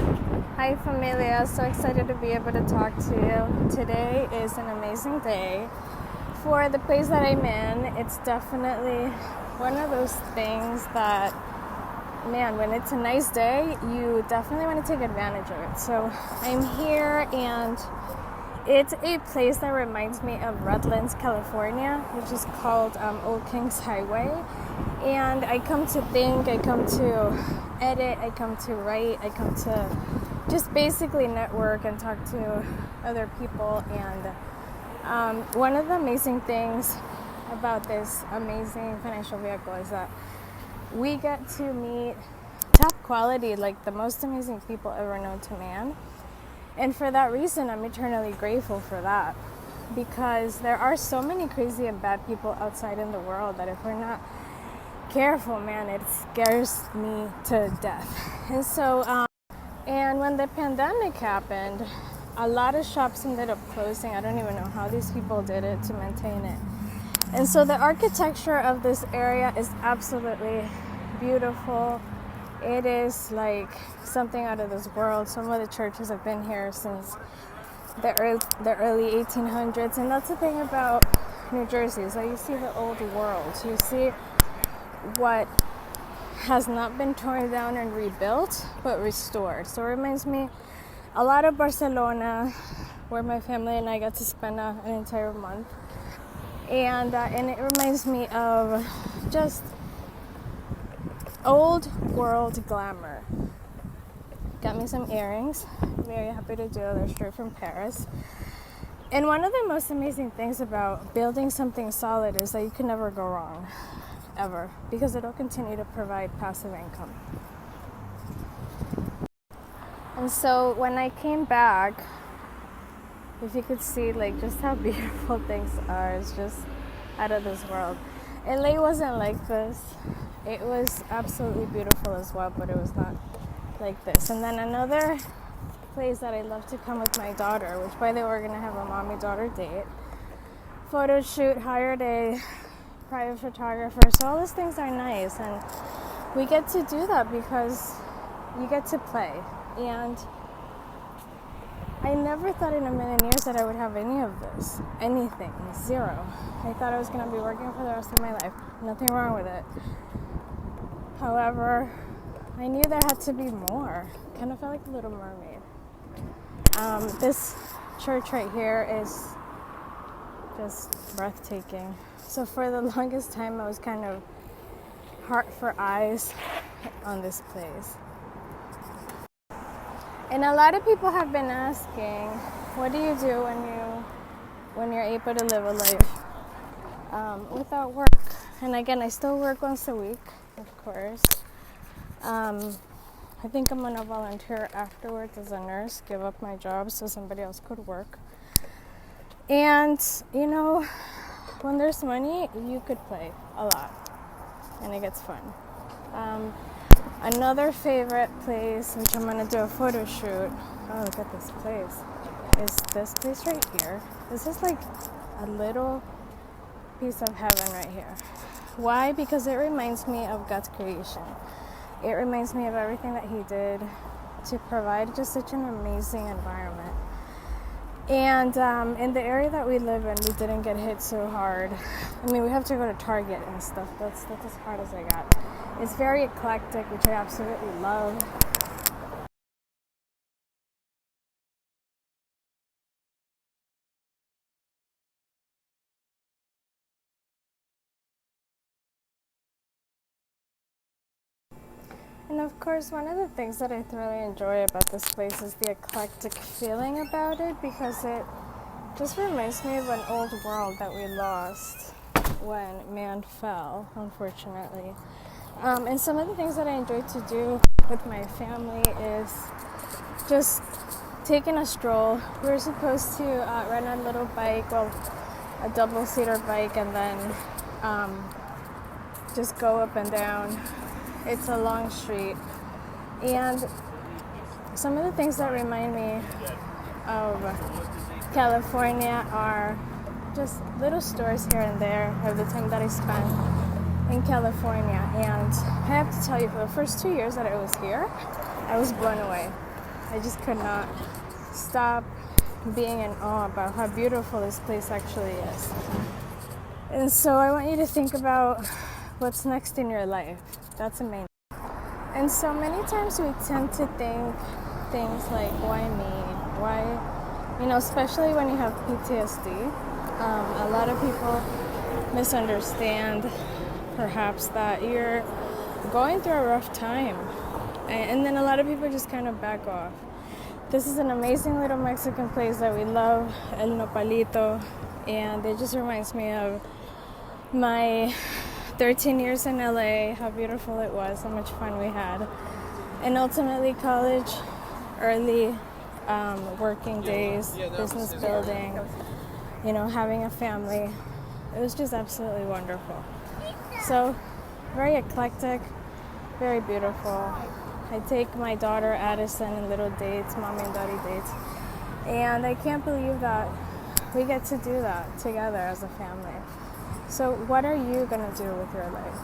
Hi familia, so excited to be able to talk to you. Today is an amazing day. For the place that I'm in, it's definitely one of those things that, man, when it's a nice day, you definitely want to take advantage of it. So I'm here and it's a place that reminds me of Redlands, California, which is called Old Kings Highway. And I come to think, I come to edit, I come to write, I come to just basically network and talk to other people. And one of the amazing things about this amazing financial vehicle is that we get to meet top quality, like the most amazing people ever known to man. And for that reason, I'm eternally grateful for that, because there are so many crazy and bad people outside in the world that if we're not careful, man, it scares me to death. And so, and when the pandemic happened, a lot of shops ended up closing. I don't even know how these people did it to maintain it. And so the architecture of this area is absolutely beautiful. It is like something out of this world. Some of the churches have been here since the early 1800s. And that's the thing about New Jersey, is that you see the old world. You see what has not been torn down and rebuilt, but restored. So it reminds me a lot of Barcelona, where my family and I got to spend an entire month. And it reminds me of just old world glamour. Got me some earrings. Very happy to do. They're straight from Paris. And one of the most amazing things about building something solid is that you can never go wrong. Ever, because it'll continue to provide passive income. And so when I came back, if you could see like just how beautiful things are, it's just out of this world. LA wasn't like this. It was absolutely beautiful as well, but it was not like this. And then another place that I love to come with my daughter, which by the way, we're gonna have a mommy-daughter date, photo shoot, hired a private photographer. So all these things are nice, and we get to do that because you get to play. And I never thought in a million years that I would have any of this, anything, zero. I thought I was going to be working for the rest of my life. Nothing wrong with it. However, I knew there had to be more. Kind of felt like a Little Mermaid. This church right here is just breathtaking. So for the longest time, I was kind of heart for eyes on this place. And a lot of people have been asking, what do you do when you're able to live a life without work? And again, I still work once a week, of course. I think I'm gonna volunteer afterwards as a nurse, give up my job so somebody else could work. And you know, when there's money, you could play a lot, and it gets fun. Another favorite place, which I'm going to do a photo shoot, oh, look at this place, is this place right here. This is like a little piece of heaven right here. Why? Because it reminds me of God's creation. It reminds me of everything that He did to provide just such an amazing environment. And in the area that we live in, we didn't get hit so hard. I mean, we have to go to Target and stuff. That's as hard as I got. It's very eclectic, which I absolutely love. And of course, one of the things that I thoroughly enjoy about this place is the eclectic feeling about it, because it just reminds me of an old world that we lost when man fell, unfortunately. And some of the things that I enjoy to do with my family is just taking a stroll. We were supposed to rent a little bike, well, a double-seater bike, and then just go up and down. It's a long street. And some of the things that remind me of California are just little stores here and there of the time that I spent in California. And I have to tell you, for the first 2 years that I was here, I was blown away. I just could not stop being in awe about how beautiful this place actually is. And so I want you to think about what's next in your life. That's amazing. And so many times we tend to think things like, why me? Why, especially when you have PTSD. A lot of people misunderstand perhaps that you're going through a rough time. And then a lot of people just kind of back off. This is an amazing little Mexican place that we love, El Nopalito, and it just reminds me of my 13 years in LA, how beautiful it was, how much fun we had. And ultimately college, early working days, business building, having a family. It was just absolutely wonderful. So, very eclectic, very beautiful. I take my daughter Addison on little dates, mommy and daddy dates. And I can't believe that we get to do that together as a family. So what are you going to do with your life?